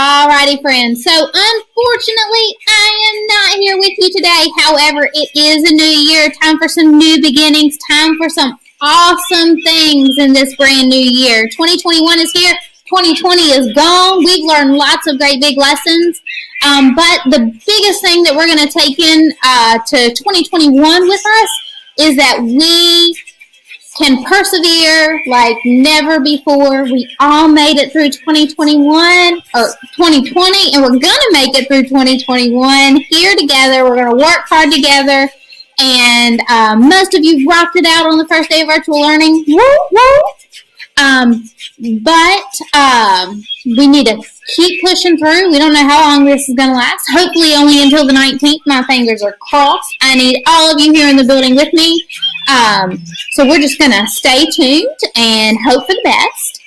Alrighty, friends. So, unfortunately, I am not here with you today. However, it is a new year. Time for some new beginnings. Time for some awesome things in this brand new year. 2021 is here. 2020 is gone. We've learned lots of great big lessons. But the biggest thing that we're going to take in to 2021 with us is that we can persevere like never before. We all made it through 2021 or 2020, and we're going to make it through 2021 here together. We're going to work hard together, and most of you rocked it out on the first day of virtual learning. Woo, woo. But we need to keep pushing through. We don't know how long this is going to last. Hopefully only until the 19th. My fingers are crossed. I need all of you here in the building with me. So we're just going to stay tuned and hope for the best.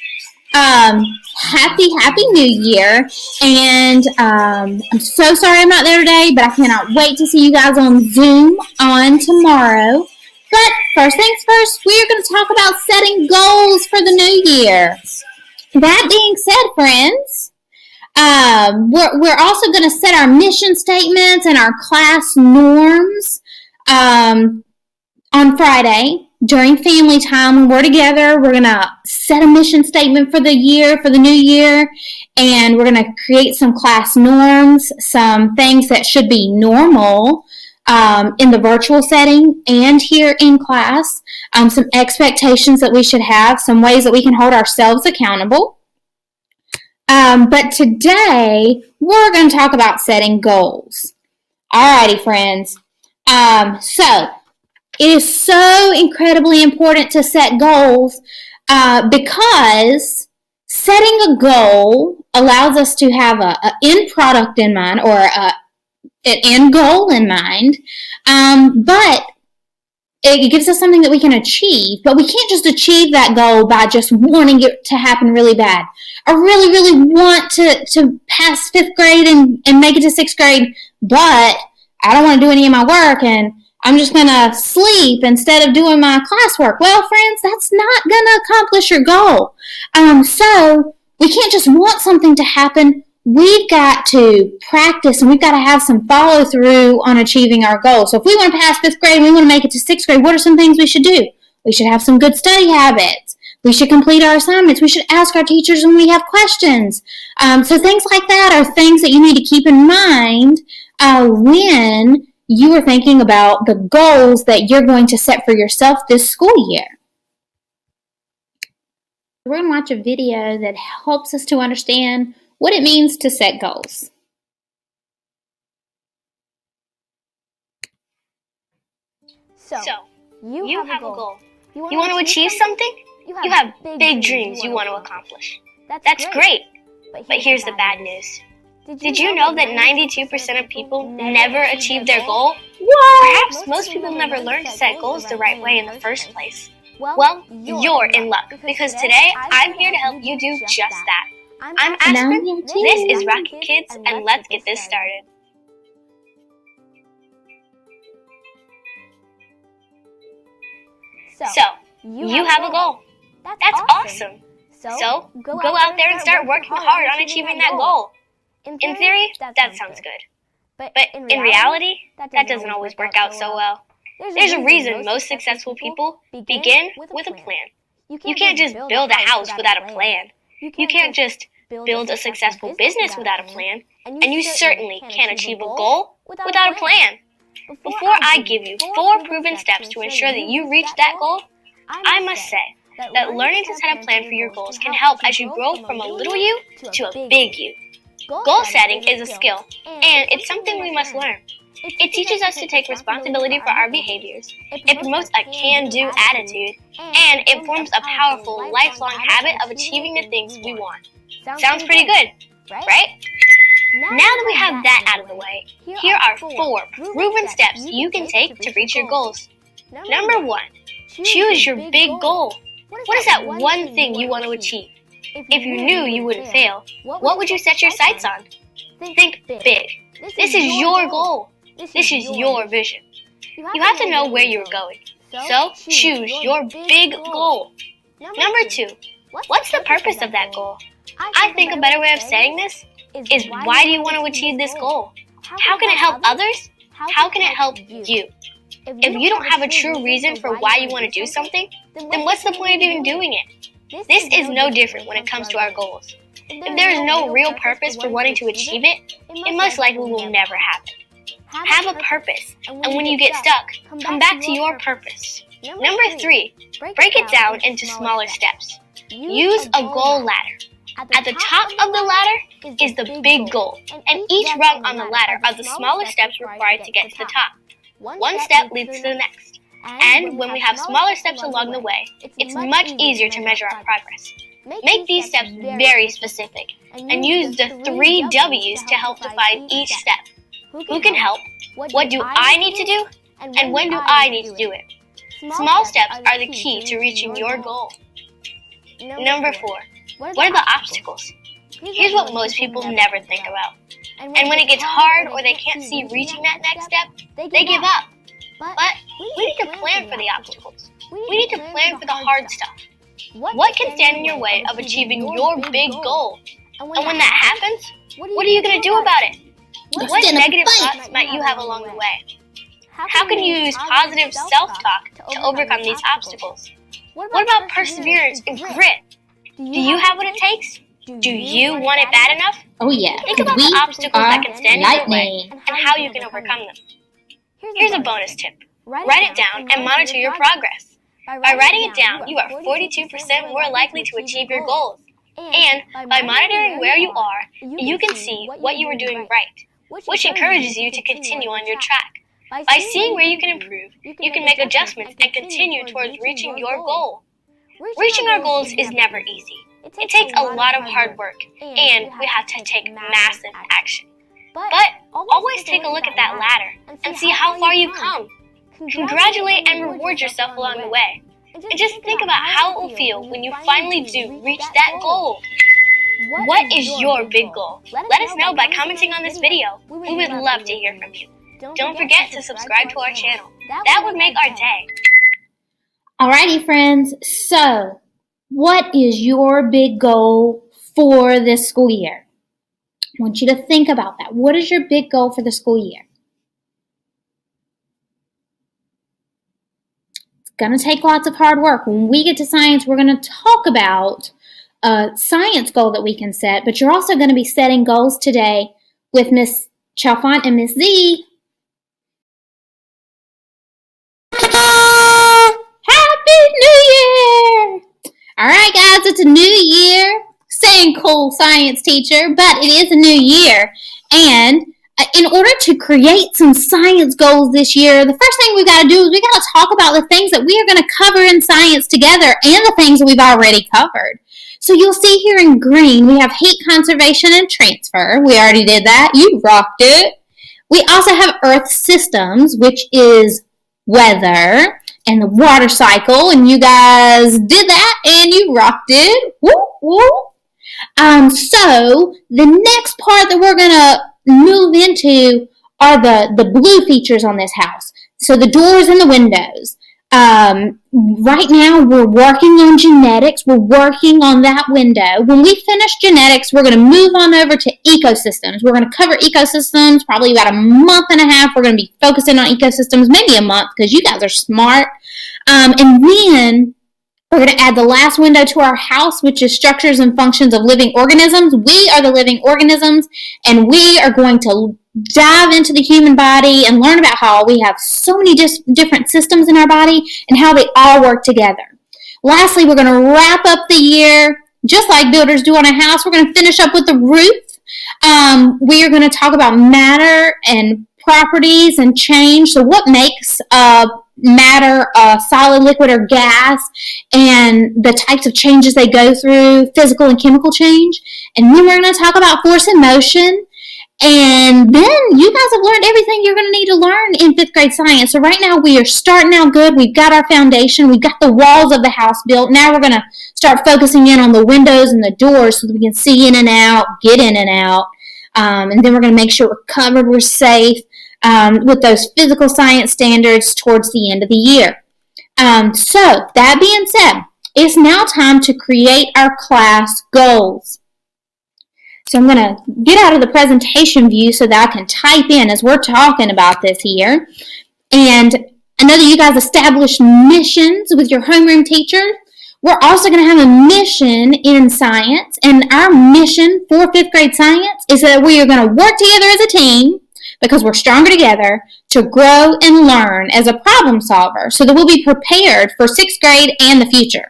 Happy New Year. And I'm so sorry I'm not there today, but I cannot wait to see you guys on Zoom on tomorrow. But first things first, we're going to talk about setting goals for the new year. That being said, friends, we're also going to set our mission statements and our class norms on Friday during family time. When we're together, we're going to set a mission statement for the year, for the new year, and we're going to create some class norms, some things that should be normal in the virtual setting and here in class, some expectations that we should have, some ways that we can hold ourselves accountable. But today, we're going to talk about setting goals. Alrighty, friends. So, it is so incredibly important to set goals because setting a goal allows us to have an end product in mind or an end goal in mind, but it gives us something that we can achieve. But we can't just achieve that goal by just wanting it to happen really bad. I really want to pass 5th grade and make it to 6th grade, but I don't want to do any of my work, and I'm just going to sleep instead of doing my classwork. Well, friends, that's not going to accomplish your goal. So we can't just want something to happen. We've got to practice, and we've got to have some follow through on achieving our goals. So if we want to pass 5th grade and we want to make it to 6th grade, what are some things we should do? We should have some good study habits. We should complete our assignments. We should ask our teachers when we have questions. So things like that are things that you need to keep in mind when you are thinking about the goals that you're going to set for yourself this school year. We're going to watch a video that helps us to understand what it means to set goals. So you have a goal. You want to achieve something? You have big dreams you want to accomplish. That's great. But here's the bad news. Did you know that 92% of people never achieve their goal? What? Perhaps most people never learn to set goals the right way in the first place. Well, you're in luck, because today I'm here to help you do just that. I'm Aspen, this is Rocket Kids, and let's get this started. So, you have a goal. That's awesome. So, go out there and start working hard on achieving that goal. In theory, that sounds good. But in reality, that doesn't always work out so well. There's a reason most successful people begin with a plan. You can't just build a house without a plan. You can't just build a successful business without a plan. And you certainly can't achieve a goal without a plan. Before I give you 4 proven steps to ensure that you reach that goal, I must say that learning to set a plan for your goals can help as you grow from a little you to a big you. Goal setting is a skill, and it's something we must learn. It teaches us to take responsibility for our behaviors. It promotes a can-do attitude, and it forms a powerful, lifelong habit of achieving the things we want. Sounds pretty good, right? Now that we have that out of the way, here are 4 proven steps you can take to reach your goals. Number 1, choose your big goal. What is that one thing you want to achieve? If you knew you wouldn't fail, what would you set your sights on? Think big. This is your goal. This is your vision. You have to know where you're going. So, choose your big goal. Number 2, what's the purpose of that goal? I think a better way of saying this is why do you want to achieve this goal? How can it help others? How can it help you? If you don't have a true reason for why you want to do something, then what's the point of even doing it? This is no different when it comes to our goals. If there is no real purpose for wanting to achieve it, it most likely will never happen. Have a purpose, and when you get stuck, come back to your purpose. Number 3, break it down into smaller steps. Use a goal ladder. At the top of the ladder is the big goal, and each rung on the ladder are the smaller steps required to get to the top. One step leads to the next, and when we have smaller steps along the way, it's much easier to measure our progress. Make these steps very specific, and use the 3 W's to help define each step. Who can help? What do I need to do? And when do I need to do it? Small steps are the key to reaching your goal. Number 4, what are the obstacles? Here's what most people never think about. And when it gets hard or they can't see reaching that next step, they give up. But we need to plan for the obstacles. We need to plan for the hard stuff. What can stand in your way of achieving your big goal? And when that happens, what are you going to do about it? What negative thoughts might you have along the way? How can you use positive self-talk to overcome these obstacles? What about perseverance and grit? Do you have what it takes? Do you want it bad enough? Oh yeah. Think about the obstacles that can stand in your way and how you can overcome them. Here's a bonus tip. Write it down and monitor your progress. By writing it down, you are 42% more likely to achieve your goals. And by monitoring where you are, you can see what you are doing right, which encourages you to continue on your track. By seeing where you can improve, you can make adjustments and continue towards reaching your goal. Reaching our goals is never easy. It takes a lot of hard work, and we have to take massive action. But always take a look at that ladder and see how far you've come. Congratulate and reward yourself along the way. And just think about how it will feel when you finally do reach that goal. What is your big goal? Let us know by commenting on this video. We would love to hear from you. Don't forget to subscribe to our channel. That would make our day. Alrighty, friends. So, what is your big goal for this school year? I want you to think about that. What is your big goal for the school year? It's going to take lots of hard work. When we get to science, we're going to talk about a science goal that we can set, but you're also going to be setting goals today with Miss Chalfont and Miss Z. Happy New Year! Alright guys, it's a new year. Saying cool science teacher, but it is a new year. And in order to create some science goals this year, the first thing we got to do is we got to talk about the things that we are going to cover in science together and the things that we've already covered. So you'll see here in green, we have heat conservation and transfer. We already did that. You rocked it. We also have earth systems, which is weather and the water cycle, and you guys did that and you rocked it. Woo, woo. So the next part that we're going to move into are the blue features on this house. So the doors and the windows. Right now we're working on genetics. We're working on that window. When we finish genetics, we're going to move on over to ecosystems. We're going to cover ecosystems probably about a month and a half. We're going to be focusing on ecosystems, maybe a month because you guys are smart. And then we're going to add the last window to our house, which is structures and functions of living organisms. We are the living organisms, and we are going to dive into the human body and learn about how we have so many different systems in our body and how they all work together. Lastly, we're going to wrap up the year just like builders do on a house. We're going to finish up with the roof. We are going to talk about matter and properties and change. So what makes matter solid, liquid, or gas, and the types of changes they go through, physical and chemical change. And then we're going to talk about force and motion. And then you guys have learned everything you're going to need to learn in 5th grade science. So right now we are starting out good. We've got our foundation. We've got the walls of the house built. Now we're going to start focusing in on the windows and the doors so that we can see in and out, get in and out. And then we're going to make sure we're covered, we're safe with those physical science standards towards the end of the year. So that being said, it's now time to create our class goals. So I'm going to get out of the presentation view so that I can type in as we're talking about this here. And I know that you guys established missions with your homeroom teacher. We're also going to have a mission in science. And our mission for 5th grade science is that we are going to work together as a team, because we're stronger together, to grow and learn as a problem solver so that we'll be prepared for 6th grade and the future.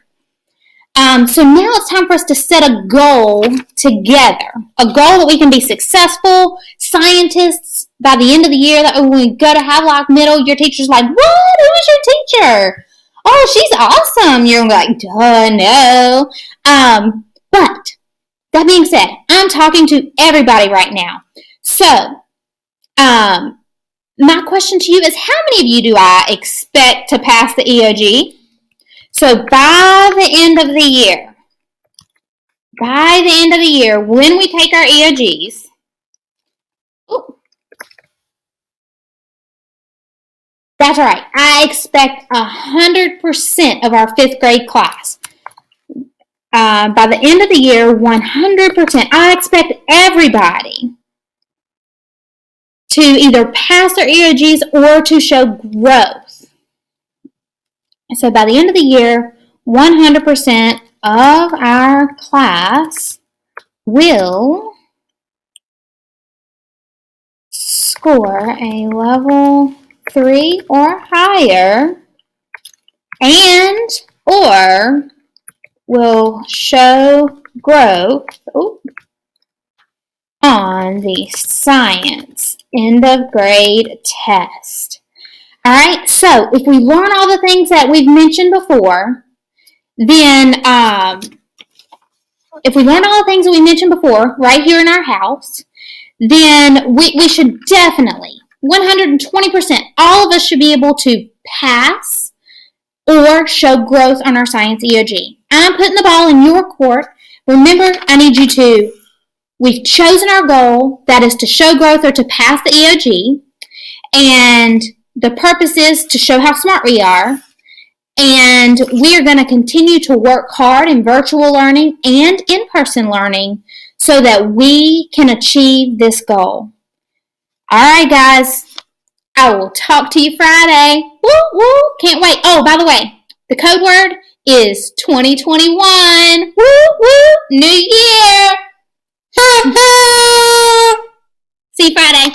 So now it's time for us to set a goal together, a goal that we can be successful scientists by the end of the year. That when we go to Havelock Middle, your teacher's like, what? Who is your teacher? Oh, she's awesome. You're like, duh, no. But that being said, I'm talking to everybody right now. So, my question to you is, how many of you do I expect to pass the EOG? So by the end of the year, when we take our EOGs, that's right, I expect 100% of our 5th grade class. By the end of the year, 100%. I expect everybody to either pass their EOGs or to show growth. So by the end of the year, 100% of our class will score a level 3 or higher, and or will show growth on the science end of grade test. All right, so if we learn all the things that we've mentioned before, then right here in our house, then we should definitely, 120%, all of us should be able to pass or show growth on our science EOG. I'm putting the ball in your court. Remember, I need you to, we've chosen our goal, that is to show growth or to pass the EOG, and the purpose is to show how smart we are, and we are going to continue to work hard in virtual learning and in-person learning so that we can achieve this goal. All right, guys, I will talk to you Friday. Woo, woo, can't wait. Oh, by the way, the code word is 2021. Woo, woo, new year. See you Friday.